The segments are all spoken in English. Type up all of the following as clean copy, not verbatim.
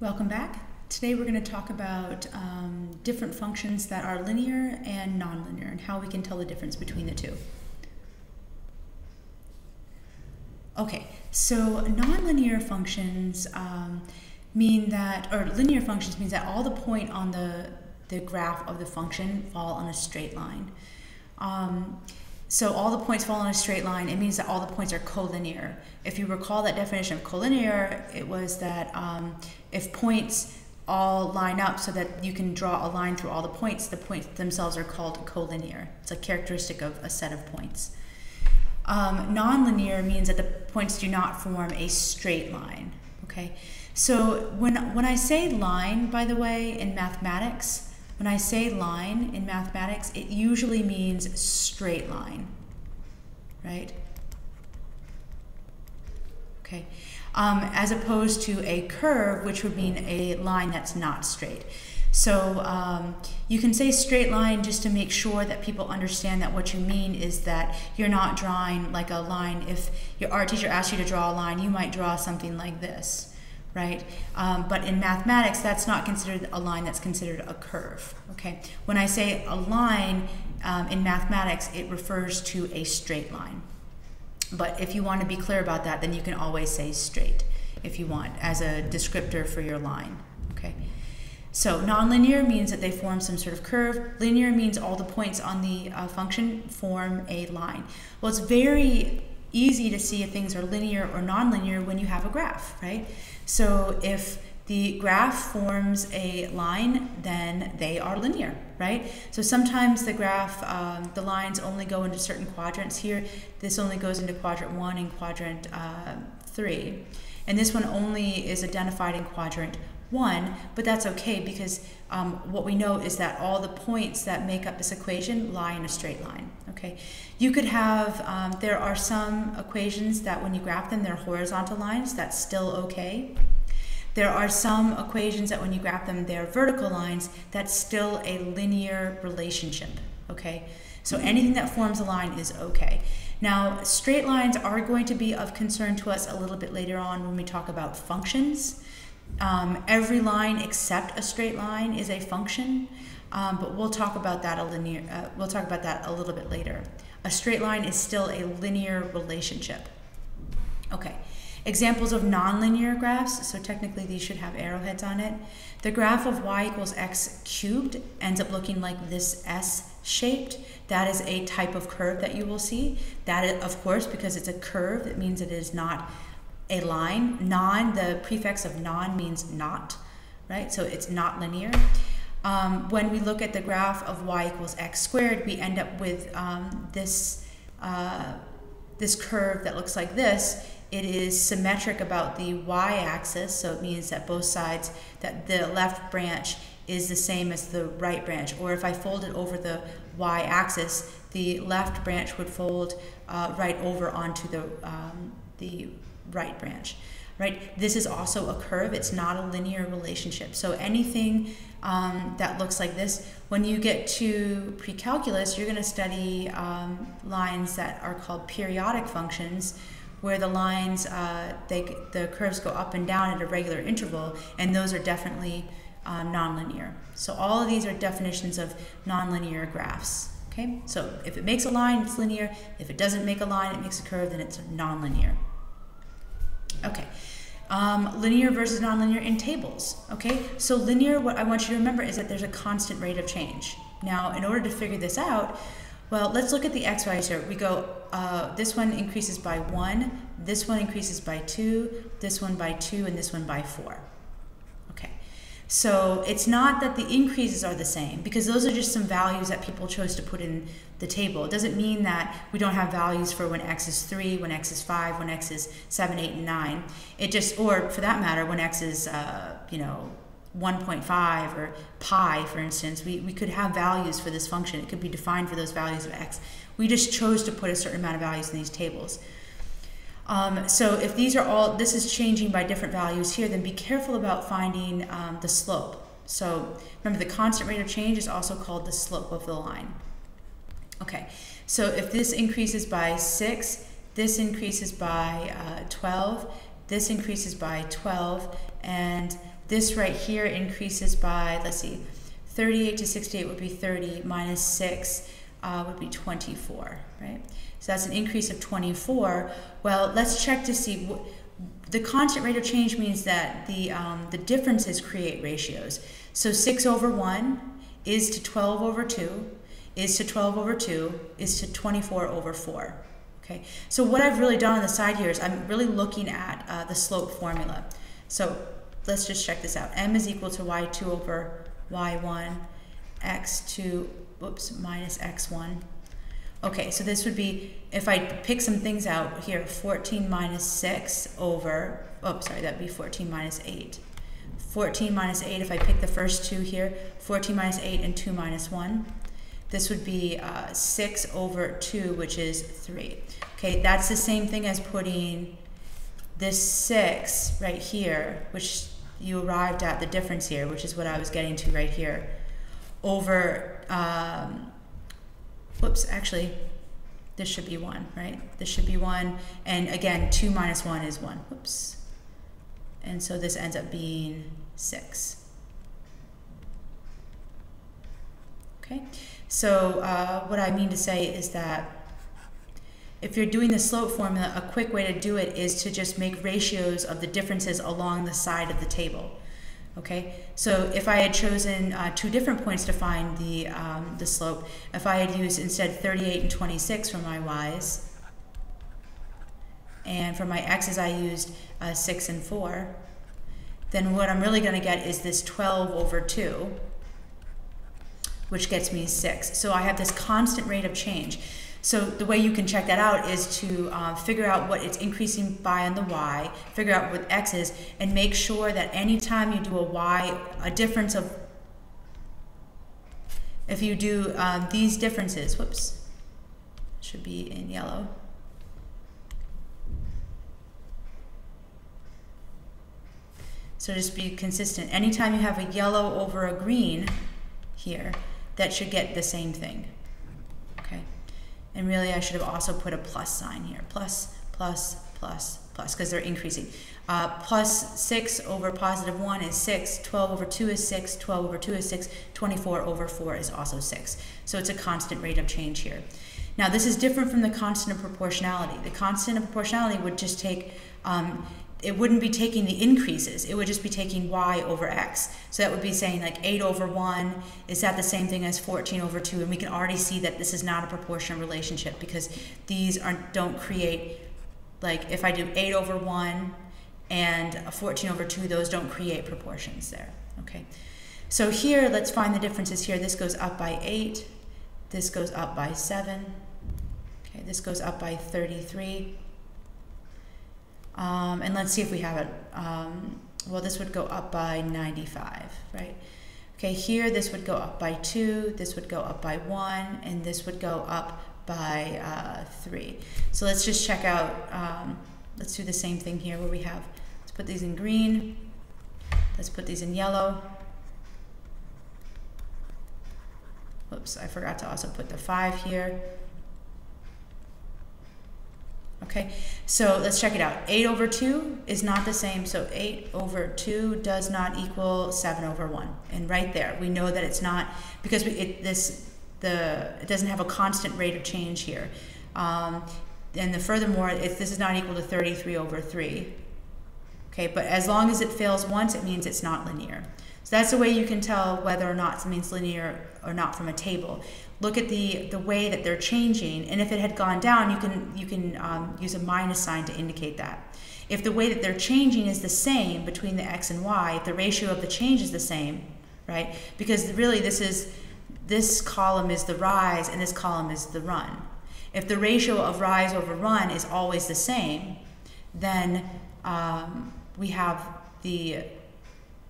Welcome back. Today we're going to talk about different functions that are linear and nonlinear and how we can tell the difference between the two. Okay, so nonlinear functions mean that, or linear functions means that all the points on the graph of the function fall on a straight line. So all the points fall on a straight line. It means that all the points are collinear. If you recall that definition of collinear, it was that if points all line up so that you can draw a line through all the points themselves are called collinear. It's a characteristic of a set of points. Nonlinear means that the points do not form a straight line. Okay, so when I say line, by the way, in mathematics, when I say line in mathematics, it usually means straight line, right? Okay, as opposed to a curve, which would mean a line that's not straight. So you can say straight line just to make sure that people understand that what you mean is that you're not drawing like a line. If your art teacher asks you to draw a line, you might draw something like this. Right? But in mathematics, that's not considered a line, that's considered a curve. Okay? When I say a line in mathematics, it refers to a straight line. But if you want to be clear about that, then you can always say straight if you want as a descriptor for your line. Okay? So nonlinear means that they form some sort of curve. Linear means all the points on the function form a line. Well, it's very easy to see if things are linear or nonlinear when you have a graph, right? So if the graph forms a line, then they are linear, right? So sometimes the graph, the lines only go into certain quadrants here. This only goes into quadrant 1 and quadrant 3. And this one only is identified in quadrant 1, but that's okay because what we know is that all the points that make up this equation lie in a straight line. Okay, you could have, there are some equations that when you graph them, they're horizontal lines. That's still okay. There are some equations that when you graph them, they're vertical lines. That's still a linear relationship. Okay, so anything that forms a line is okay. Now, straight lines are going to be of concern to us a little bit later on when we talk about functions. Every line except a straight line is a function, but we'll talk about that a little bit later. A straight line is still a linear relationship. Okay, examples of nonlinear graphs. So technically these should have arrowheads on it. The graph of y equals x cubed ends up looking like this S-shaped. That is a type of curve that you will see. That is, of course, because it's a curve, it means it is not a line. Non, the prefix of non means not, right? So it's not linear. When we look at the graph of y equals x squared, we end up with this curve that looks like this. It is symmetric about the y-axis, so it means that both sides, that the left branch is the same as the right branch. Or if I fold it over the y-axis, the left branch would fold right over onto the right branch, right? This is also a curve. It's not a linear relationship. So anything that looks like this, when you get to pre-calculus, you're going to study lines that are called periodic functions, where the lines, the curves go up and down at a regular interval, and those are definitely nonlinear. So all of these are definitions of nonlinear graphs. Okay, so if it makes a line, it's linear. If it doesn't make a line, it makes a curve, then it's nonlinear. Okay, linear versus nonlinear in tables. Okay, so linear, what I want you to remember is that there's a constant rate of change. Now, in order to figure this out, well, let's look at the x values here. We go, this one increases by 1, this one increases by 2, this one by 2, and this one by 4. Okay, so it's not that the increases are the same, because those are just some values that people chose to put in the table. It doesn't mean that we don't have values for when x is 3, when x is 5, when x is 7, 8, and 9. It just, or for that matter, when x is, 1.5 or pi, for instance, we could have values for this function. It could be defined for those values of x. We just chose to put a certain amount of values in these tables. So if these are all, this is changing by different values here, then be careful about finding the slope. So remember, the constant rate of change is also called the slope of the line. Okay, so if this increases by 6, this increases by 12, this increases by 12, and this right here increases by, let's see, 38 to 68 would be 30, minus 6 would be 24, right? So that's an increase of 24. Well, let's check to see. The constant rate of change means that the differences create ratios. So 6 over 1 is to 12 over 2, is to 12 over 2, is to 24 over 4. Okay, so what I've really done on the side here is I'm really looking at the slope formula. So let's just check this out. M is equal to y2 over y1, x2, minus x1. Okay, so this would be, if I pick some things out here, 14 minus 6 over, that'd be 14 minus 8. 14 minus 8, if I pick the first two here, 14 minus 8 and 2 minus 1. This would be 6 over 2, which is 3. Okay, that's the same thing as putting this 6 right here, which you arrived at the difference here, which is what I was getting to right here, over, actually, this should be 1, right? This should be 1, and again, 2 minus 1 is 1, and so this ends up being 6. Okay, so what I mean to say is that if you're doing the slope formula, a quick way to do it is to just make ratios of the differences along the side of the table. Okay, so if I had chosen 2 different points to find the slope, if I had used instead 38 and 26 for my y's, and for my x's I used 6 and 4, then what I'm really going to get is this 12 over 2, which gets me 6. So I have this constant rate of change. So the way you can check that out is to figure out what it's increasing by on the y, figure out what x is, and make sure that anytime you do a difference of, if you do these differences, should be in yellow. So just be consistent. Anytime you have a yellow over a green here, that should get the same thing. Okay. And really I should have also put a plus sign here. Plus, plus, plus, plus, because they're increasing. Plus 6 over positive 1 is 6, 12 over 2 is 6, 12 over 2 is 6, 24 over 4 is also 6. So it's a constant rate of change here. Now this is different from the constant of proportionality. The constant of proportionality would just take, it wouldn't be taking the increases, it would just be taking y over x. So that would be saying like 8 over 1, is that the same thing as 14 over 2? And we can already see that this is not a proportional relationship because these don't create, like if I do 8 over 1 and 14 over 2, those don't create proportions there, okay? So here, let's find the differences here. This goes up by 8, this goes up by 7, okay, this goes up by 33. And let's see if we have it. Well, this would go up by 95, right? Okay, here this would go up by 2, this would go up by 1, and this would go up by 3. So let's just check out, let's do the same thing here where we have, let's put these in green, let's put these in yellow. Oops, I forgot to also put the 5 here. Okay, so let's check it out. 8 over 2 is not the same, so 8 over 2 does not equal 7 over 1. And right there, we know that it's not, because it doesn't have a constant rate of change here. And furthermore, this is not equal to 33 over 3. Okay, but as long as it fails once, it means it's not linear. So that's the way you can tell whether or not something's linear or not from a table. Look at the way that they're changing, and if it had gone down, you can use a minus sign to indicate that. If the way that they're changing is the same between the x and y, if the ratio of the change is the same, right? Because really this column is the rise and this column is the run. If the ratio of rise over run is always the same, then we have a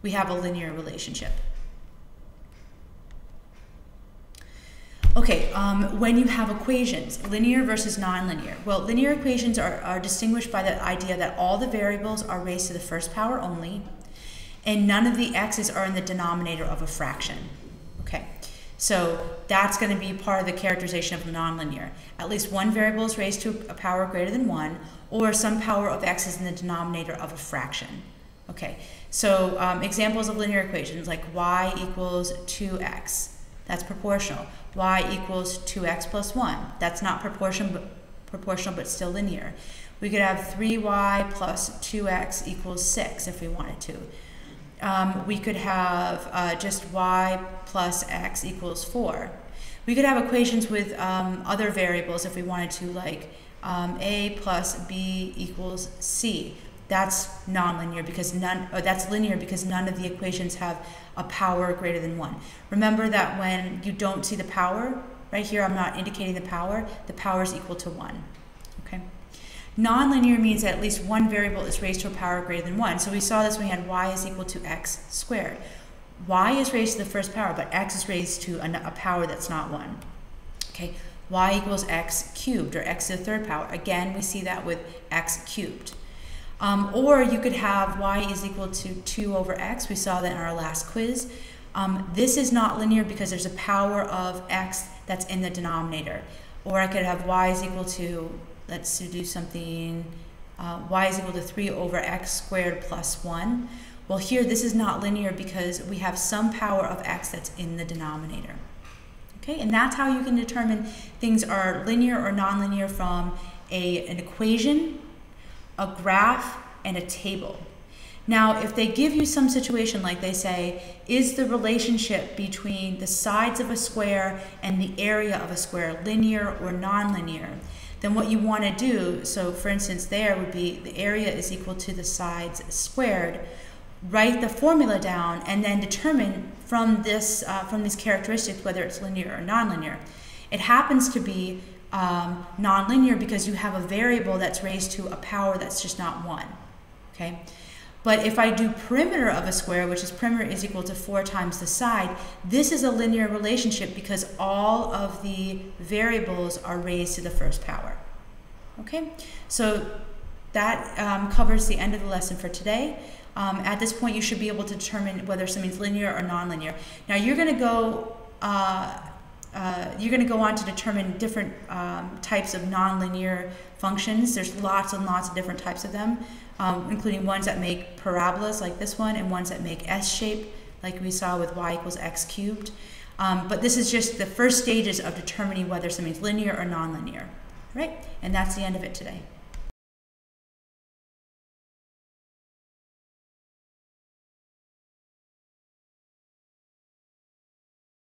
linear relationship. Okay, when you have equations, linear versus nonlinear. Well, linear equations are distinguished by the idea that all the variables are raised to the first power only, and none of the x's are in the denominator of a fraction. Okay, so that's going to be part of the characterization of nonlinear. At least one variable is raised to a power greater than 1, or some power of x is in the denominator of a fraction. Okay, so examples of linear equations like y equals 2x, that's proportional. Y equals 2x plus 1, that's not proportional but still linear. We could have 3y plus 2x equals 6 if we wanted to. We could have just y plus x equals 4. We could have equations with other variables if we wanted to, like a plus b equals c. That's nonlinear because that's linear because none of the equations have a power greater than 1. Remember that when you don't see the power, right here I'm not indicating the power is equal to 1. Okay. Nonlinear means that at least one variable is raised to a power greater than 1. So we saw this when we had y is equal to x squared. Y is raised to the first power, but x is raised to a power that's not 1. Okay. Y equals x cubed, or x to the third power. Again, we see that with x cubed. Or you could have y is equal to 2 over x. We saw that in our last quiz. This is not linear because there's a power of x that's in the denominator. Or I could have y is equal to, let's do something, y is equal to 3 over x squared plus 1. Well, here this is not linear because we have some power of x that's in the denominator. Okay, and that's how you can determine things are linear or nonlinear from an equation, a graph, and a table. Now, if they give you some situation like they say, is the relationship between the sides of a square and the area of a square linear or nonlinear, then what you want to do, so for instance there would be the area is equal to the sides squared, write the formula down and then determine from these characteristics whether it's linear or nonlinear. It happens to be nonlinear because you have a variable that's raised to a power that's just not 1. Okay? But if I do perimeter of a square, which is perimeter is equal to 4 times the side, this is a linear relationship because all of the variables are raised to the first power. Okay? So that covers the end of the lesson for today. At this point, you should be able to determine whether something's linear or nonlinear. Now you're going to go on to determine different types of nonlinear functions. There's lots and lots of different types of them, including ones that make parabolas like this one and ones that make S-shape like we saw with y equals x cubed. But this is just the first stages of determining whether something's linear or nonlinear. Right? And that's the end of it today.